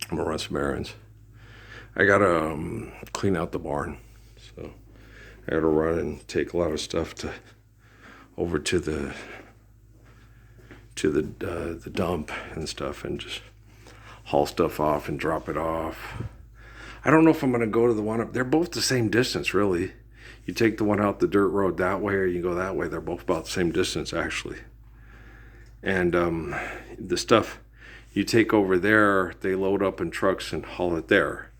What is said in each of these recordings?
I'm gonna run some errands. I gotta clean out the barn, so I gotta run and take a lot of stuff over to the dump and stuff, and just haul stuff off and drop it off. I don't know if I'm gonna go to the one up. They're both the same distance, really. You take the one out the dirt road that way, or you go that way. They're both about the same distance, actually. And the stuff you take over there, they load up in trucks and haul it there.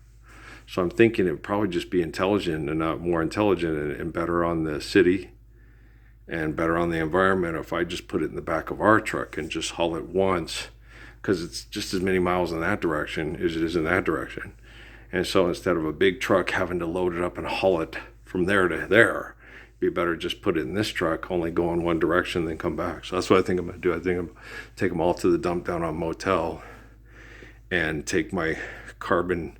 So I'm thinking it would probably just be intelligent and not more intelligent and better on the city and better on the environment if I just put it in the back of our truck and just haul it once, because it's just as many miles in that direction as it is in that direction. And so instead of a big truck having to load it up and haul it from there to there, it'd be better just put it in this truck, only go in one direction, then come back. So that's what I think I'm going to do. I think I'm going to take them all to the dump down on Motel and take my carbon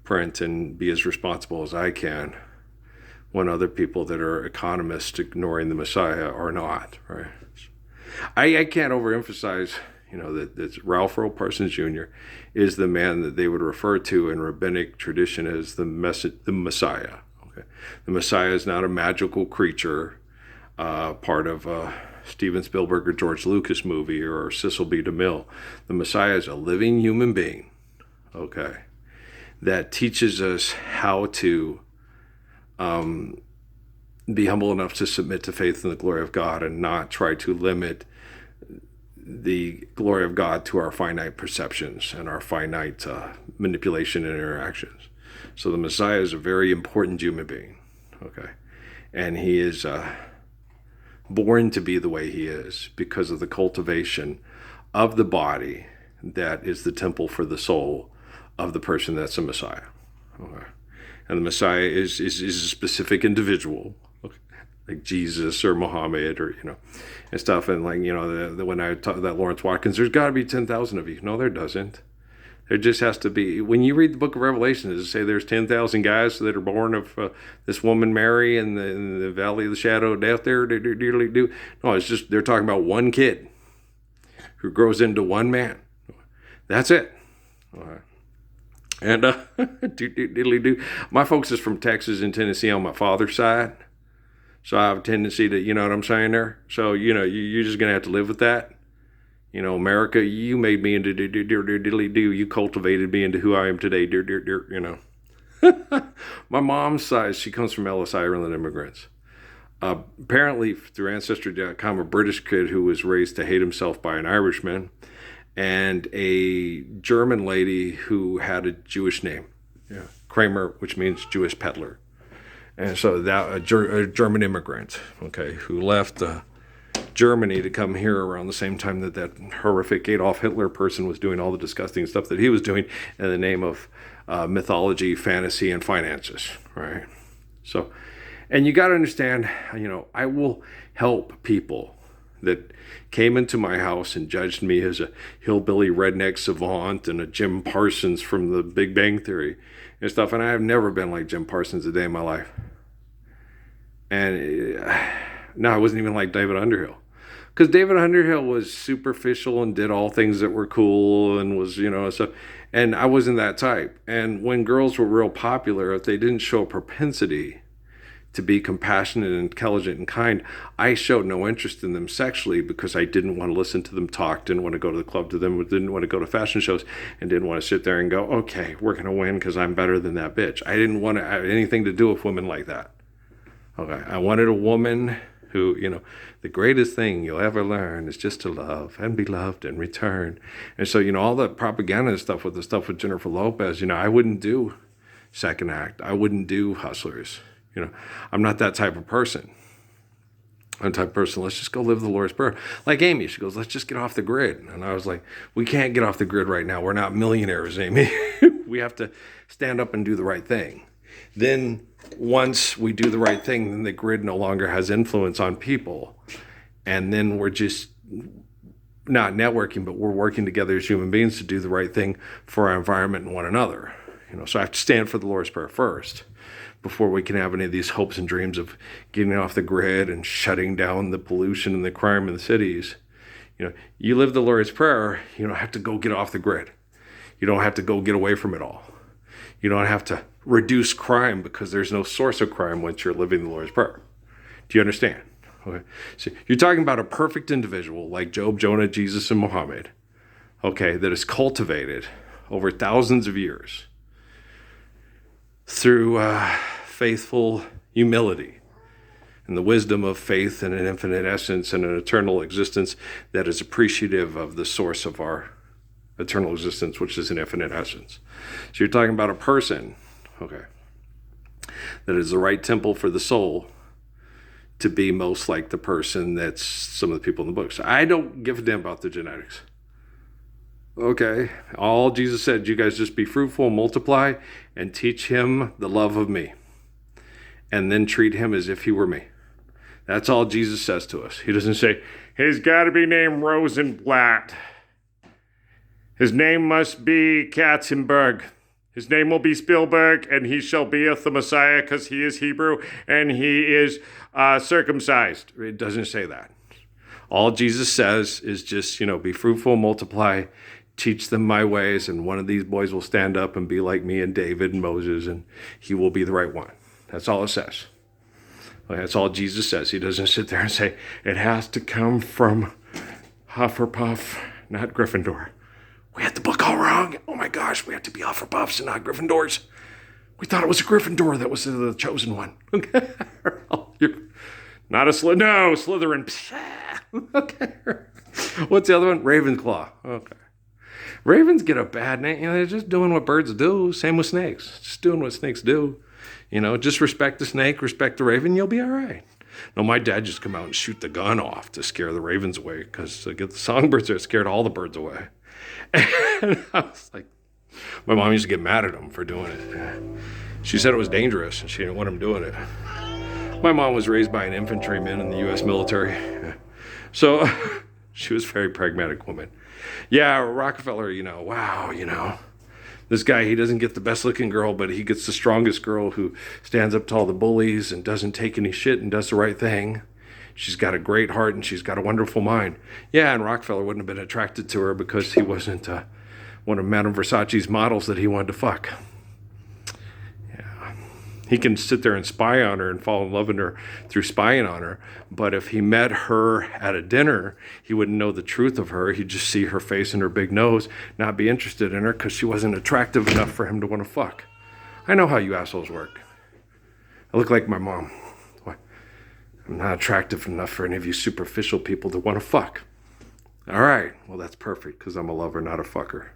print and be as responsible as I can when other people that are economists ignoring the Messiah are not, right? I can't overemphasize, that Ralph Earl Parsons Jr. is the man that they would refer to in rabbinic tradition as the Messiah. Okay, the Messiah is not a magical creature, part of Steven Spielberg or George Lucas movie or Cecil B. DeMille. The Messiah is a living human being, okay, that teaches us how to be humble enough to submit to faith in the glory of God and not try to limit the glory of God to our finite perceptions and our finite manipulation and interactions. So the Messiah is a very important human being, okay? And he is born to be the way he is because of the cultivation of the body that is the temple for the soul of the person that's a Messiah, okay? And the Messiah is a specific individual, okay, like Jesus or Muhammad or, and stuff. And like, when I talk that Lawrence Watkins, there's got to be 10,000 of you. No, there doesn't. There just has to be. When you read the book of Revelation, does it say there's 10,000 guys that are born of this woman Mary in the valley of the shadow of death there? No, it's just they're talking about one kid who grows into one man. That's it. All right. And my folks is from Texas and Tennessee on my father's side. So I have a tendency to, you know what I'm saying there? So, you're just going to have to live with that. America, you made me into do. You cultivated me into who I am today, My mom's side, she comes from Ellis Island immigrants. Apparently, through Ancestry.com, a British kid who was raised to hate himself by an Irishman, and a German lady who had a Jewish name, Kramer, which means Jewish peddler. And so that a German immigrant, okay, who left Germany to come here around the same time that horrific Adolf Hitler person was doing all the disgusting stuff that he was doing in the name of mythology, fantasy, and finances, right? So, and you got to understand, I will help people that came into my house and judged me as a hillbilly redneck savant and a Jim Parsons from the Big Bang Theory and stuff. And I have never been like Jim Parsons a day in my life. And no, I wasn't even like David Underhill. Because David Underhill was superficial and did all things that were cool and was, so. And I wasn't that type. And when girls were real popular, if they didn't show a propensity to be compassionate and intelligent and kind, I showed no interest in them sexually because I didn't want to listen to them talk, didn't want to go to the club to them, didn't want to go to fashion shows, and didn't want to sit there and go, okay, we're going to win because I'm better than that bitch. I didn't want to have anything to do with women like that. Okay, I wanted a woman who, the greatest thing you'll ever learn is just to love and be loved in return. And so, all the propaganda stuff with Jennifer Lopez, I wouldn't do second act. I wouldn't do Hustlers. I'm not that type of person. I'm the type of person, let's just go live the Lord's Prayer. Like Amy, she goes, let's just get off the grid. And I was like, we can't get off the grid right now. We're not millionaires, Amy. We have to stand up and do the right thing. Then once we do the right thing, then the grid no longer has influence on people. And then we're just not networking, but we're working together as human beings to do the right thing for our environment and one another. So I have to stand for the Lord's Prayer first before we can have any of these hopes and dreams of getting off the grid and shutting down the pollution and the crime in the cities. You live the Lord's Prayer, you don't have to go get off the grid. You don't have to go get away from it all. You don't have to reduce crime because there's no source of crime once you're living the Lord's Prayer. Do you understand? Okay. So you're talking about a perfect individual like Job, Jonah, Jesus, and Muhammad, okay, that is cultivated over thousands of years through faithful humility and the wisdom of faith in an infinite essence and an eternal existence that is appreciative of the source of our eternal existence, which is an infinite essence. So you're talking about a person, okay, that is the right temple for the soul to be most like the person that's some of the people in the books. I don't give a damn about the genetics. Okay, all Jesus said, you guys just be fruitful, multiply, and teach him the love of me. And then treat him as if he were me. That's all Jesus says to us. He doesn't say, he's got to be named Rosenblatt. His name must be Katzenberg. His name will be Spielberg, and he shall beeth the Messiah because he is Hebrew and he is circumcised. It doesn't say that. All Jesus says is just, be fruitful, multiply, teach them my ways, and one of these boys will stand up and be like me and David and Moses, and he will be the right one. That's all it says. That's all Jesus says. He doesn't sit there and say, it has to come from Hufflepuff, not Gryffindor. We had the book all wrong. Oh my gosh, we have to be Hufflepuffs and not Gryffindors. We thought it was a Gryffindor that was the chosen one. Okay. You're not a Slytherin. Okay. What's the other one? Ravenclaw. Okay. Ravens get a bad name. They're just doing what birds do. Same with snakes. Just doing what snakes do. Just respect the snake, respect the raven, you'll be all right. No, my dad just come out and shoot the gun off to scare the ravens away because to get the songbirds there, it scared all the birds away. And I was like, my mom used to get mad at him for doing it. She said it was dangerous and she didn't want him doing it. My mom was raised by an infantryman in the U.S. military. So she was a very pragmatic woman. Yeah, Rockefeller, wow, this guy, he doesn't get the best looking girl, but he gets the strongest girl who stands up to all the bullies and doesn't take any shit and does the right thing. She's got a great heart and she's got a wonderful mind. Yeah, and Rockefeller wouldn't have been attracted to her because he wasn't one of Madame Versace's models that he wanted to fuck. Yeah. He can sit there and spy on her and fall in love with her through spying on her. But if he met her at a dinner, he wouldn't know the truth of her. He'd just see her face and her big nose, not be interested in her because she wasn't attractive enough for him to want to fuck. I know how you assholes work. I look like my mom. I'm not attractive enough for any of you superficial people to want to fuck. All right, well, that's perfect because I'm a lover, not a fucker.